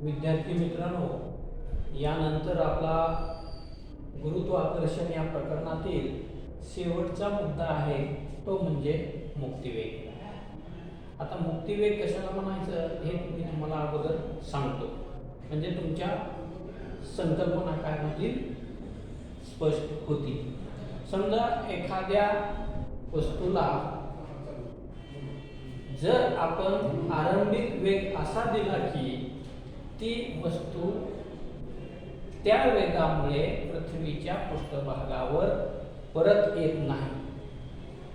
विद्यार्थी मित्रांनो, यानंतर आपला गुरुत्वाकर्षण या प्रकरणातील शेवटचा मुद्दा आहे तो म्हणजे मुक्तिवेग. आता मुक्तिवेग कशाला म्हणायचं हे मी तुम्हाला अगोदर सांगतो, म्हणजे तुमच्या संकल्पना काय होतील स्पष्ट होतील. समजा एखाद्या वस्तूला जर आपण आरंभिक वेग असा दिला की ती वस्तू त्या वेगामुळे पृथ्वीच्या पृष्ठभागावर परत येत नाही,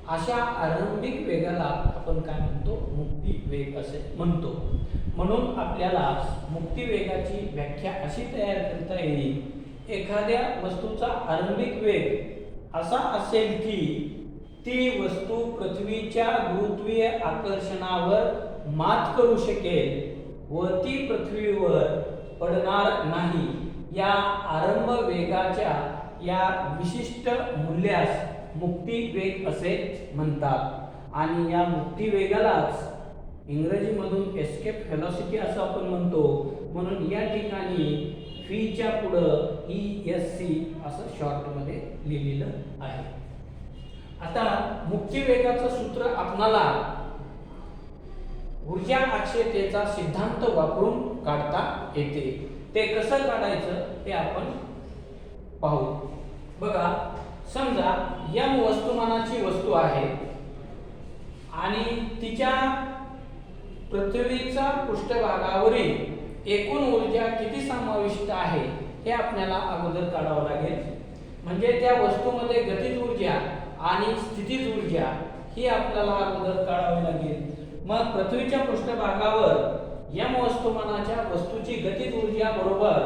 अशा आरंभिक वेगाला आपण काय म्हणतो, मुक्ती वेग असे म्हणतो. म्हणून आपल्याला मुक्ती वेगाची व्याख्या अशी तयार करता येईल, एखाद्या वस्तूचा आरंभिक वेग असा असेल की ती वस्तू पृथ्वीच्या गुरुत्वीय आकर्षणावर मात करू शकेल व ती पृथ्वीवर पडणार नाही. या आरंभ वेगाच्या या विशिष्ट मूल्यास मुक्ती वेग असे म्हणतात. आणि या मुक्ती वेगालाच इंग्रजीमधून एस्केप व्हेलॉसिटी असं आपण म्हणतो. म्हणून या ठिकाणी फीच्या पुढं ESC असं शॉर्टमध्ये लिहिलेलं आहे. आता मुक्ती वेगाचं सूत्र आपणाला ऊर्जा अक्षयतेचा सिद्धांत वापरून काढता येते. ते कसं काढायचं ते आपण पाहू. बघा, समजा m वस्तुमानाची वस्तू आहे आणि तिच्या पृथ्वीचा पृष्ठभागावरील एकूण ऊर्जा किती समाविष्ट आहे हे आपल्याला अगोदर काढावं लागेल. म्हणजे त्या वस्तूमध्ये गतिज ऊर्जा आणि स्थितीज ऊर्जा ही आपल्याला अगोदर काढावी लागेल. मग पृथ्वीच्या पृष्ठभागावर m वस्तुमानाच्या वस्तूची गतिज ऊर्जा बरोबर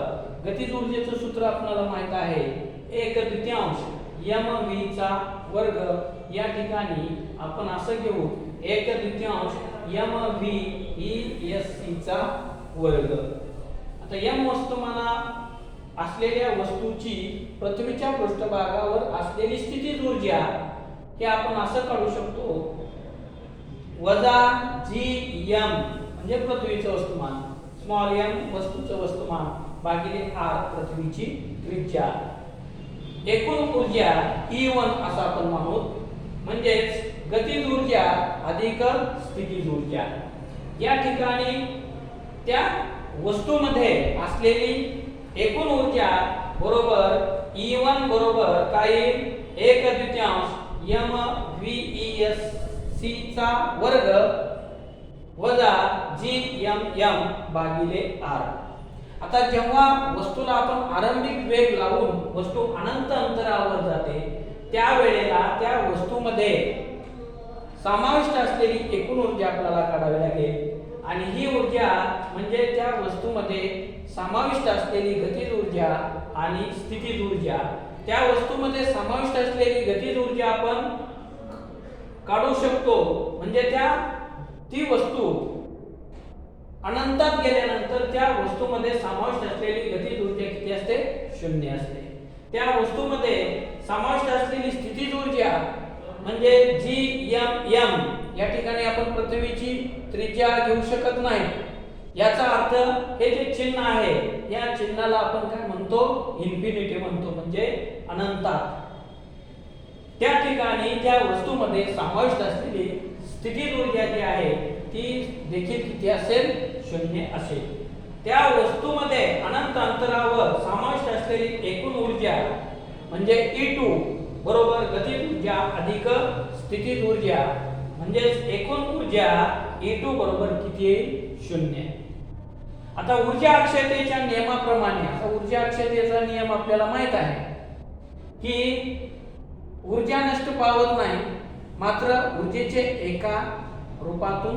गतिज ऊर्जेचं सूत्र आपल्याला माहित आहे 1/2 mv चा वर्ग. या ठिकाणी आपण असं घेऊ 1/2 mv ESC चा वर्ग. आता m वस्तुमाना असलेल्या वस्तूची पृथ्वीच्या पृष्ठभागावर असलेली स्थितीज ऊर्जा हे आपण असं काढू शकतो वजा gm म्हणजे पृथ्वीचं वस्तुमान, स्मॉल m वस्तूचं वस्तुमान भागिले r पृथ्वीची त्रिज्या. एकूण ऊर्जा E1 असं आपण म्हणू, म्हणजेच गतिज ऊर्जा अधिक स्थितीज ऊर्जा. या ठिकाणी त्या वस्तूमध्ये असलेली एकूण ऊर्जा बरोबर E1 बरोबर काय 1/2 mVESC चा वर्ग वजा gmm भागिले r. आता जेव्हा वस्तूला आपण आरंभिक वेग लावून वस्तू अनंत अंतरावर जाते त्यावेळेला त्या वस्तूमध्ये समाविष्ट असलेली एकूण ऊर्जा आपल्याला काढावी लागेल. आणि ही ऊर्जा म्हणजे त्या वस्तूमध्ये समाविष्ट असलेली गतिज ऊर्जा आणि स्थितीज ऊर्जा. त्या वस्तूमध्ये समाविष्ट असलेली गतिज ऊर्जा आपण काढू शकतो, म्हणजे ती वस्तू अनंतात गेल्यानंतर त्या वस्तूमध्ये समाविष्ट असलेली गतिज ऊर्जा किती असते, 0 असते. त्या वस्तूमध्ये समाविष्ट असलेली स्थितीज ऊर्जा म्हणजे gmm. या ठिकाणी आपण पृथ्वीची त्रिज्या घेऊ शकत नाही. याचा अर्थ हे जे चिन्ह आहे या चिन्हाला आपण काय म्हणतो, इन्फिनिटी म्हणतो, म्हणजे अनंतात. त्या ठिकाणी त्या वस्तूमध्ये समाविष्ट असलेली स्थितीज ऊर्जा जी आहे ती देखील किती असेल, 0 असेल. त्या वस्तूमध्ये अनंत अंतरावर समाविष्ट असलेली एकूण ऊर्जा म्हणजे E2 बरोबर गतिज ऊर्जा अधिक स्थितीज ऊर्जा, म्हणजे एकूण ऊर्जा E2 बरोबर किती येईल, 0. आता ऊर्जा अक्षयतेच्या नियमाप्रमाणे, आता ऊर्जा अक्षयतेचा नियम आपल्याला माहित आहे की ऊर्जा नष्ट पावत नाही, मात्र ऊर्जेचे एका रूपातून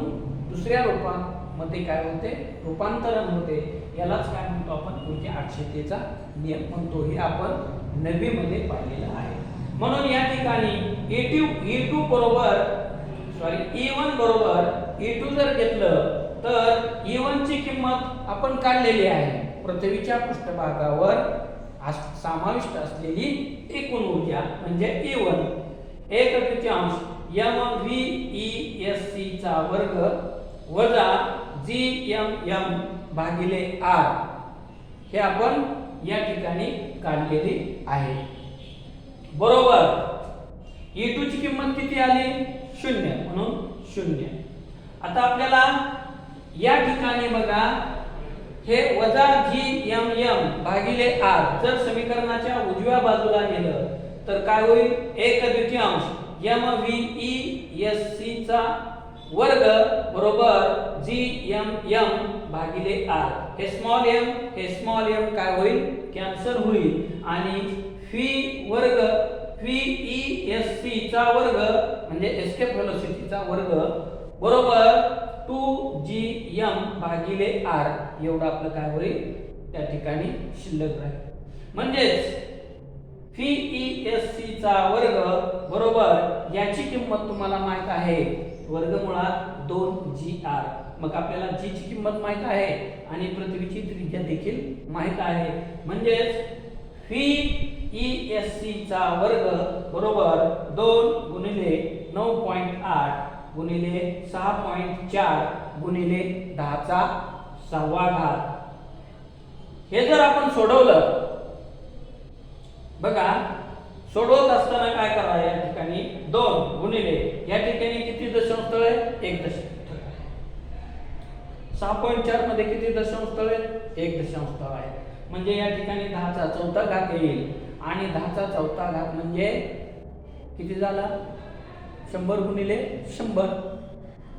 दुसऱ्या रूपामध्ये काय होते, रूपांतरण होते. यालाच काय म्हणतो आपण, ऊर्जा अक्षयतेचा नियम म्हणतो. हे आपण 9वी मध्ये पाहिलेलं आहे. म्हणून या ठिकाणी E1 बरोबर E2 जर घेतलं तर E1 ची किंमत आपण काढलेली आहे. पृथ्वीच्या पृष्ठभागावर समाविष्ट असलेली एकूण ऊर्जा म्हणजे E1 1/2 mVESC चा वर्ग वजा gmm भागिले आर हे आपण या ठिकाणी काढलेली आहे. बरोबर. E2 ची किंमत किती आली? 0 म्हणून 0. आता आपल्याला या ठिकाणी बघा हे वजा GMM भागिले R जर समीकरणाच्या उजव्या बाजूला नेलं तर काय होईल? 1/2 MVESC चा वर्ग बरोबर GMM भागिले R. हे स्मॉल m काय होईल? कॅन्सल होईल आणि VESC चा वर्ग म्हणजे एस्केप व्हेलॉसिटीचा वर्ग बरोबर 2GM भागिले R एवढं आपलं काय होईल? त्या ठिकाणी शिल्लक राहील. म्हणजेच VESC चा वर्ग बरोबर याची किंमत तुम्हाला माहित आहे वर्गमुळात 2GR. मग आपल्याला G ची किंमत माहित आहे आणि पृथ्वीची त्रिज्या देखील माहित आहे. म्हणजेच VESC चा वर्ग बरोबर 2 गुणिले 9.8 गुणिले 6.4 गुणिले 10⁻⁷. हे जर आपण सोडवलं बघा सोडवत असताना काय करावं? या ठिकाणी 2 गुणिले या ठिकाणी किती दशांश स्थळ आहे? 1 दशांश स्थळ आहे. 6.4 मध्ये किती दशांश स्थळ आहे? 1 दशांश स्थळ आहे. म्हणजे या ठिकाणी 10⁻⁴ येईल आणि 10⁻⁴ म्हणजे किती झाला? 100 गुणिले 100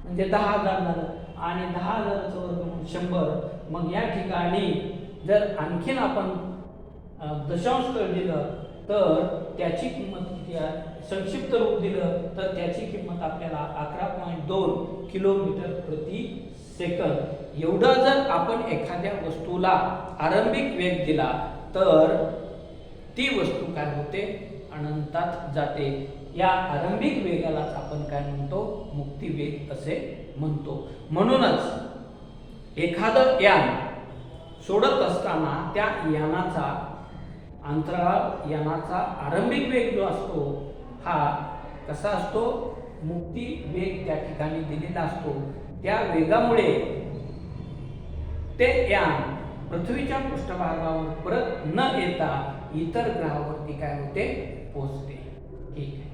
म्हणजे 10,000 झालं आणि 10,000 चा वर्ग म्हणून 100. मग या ठिकाणी जर आणखीन आपण दशांश स्थळ दिलं तर त्याची किंमत किती आहे? संक्षिप्त रूप दिलं तर त्याची किंमत आपल्याला 11.2 किलोमीटर प्रति सेकंद. एवढं जर आपण एखाद्या वस्तूला आरंभिक वेग दिला तर ती वस्तू काय होते? अनंतात जाते. या आरंभिक वेगालाच आपण काय म्हणतो? मुक्ती वेग असे म्हणतो. म्हणूनच एखादं यान सोडत असताना त्या यानाचा अंतराळ यानाचा आरंभिक वेग जो असतो हा कसा असतो? मुक्ती वेग त्या ठिकाणी दिलेला असतो. त्या वेगामुळे ते यान पृथ्वीच्या पृष्ठभागावर परत न येता इतर ग्रहावरती काय होते? पोहोचते. ठीक आहे.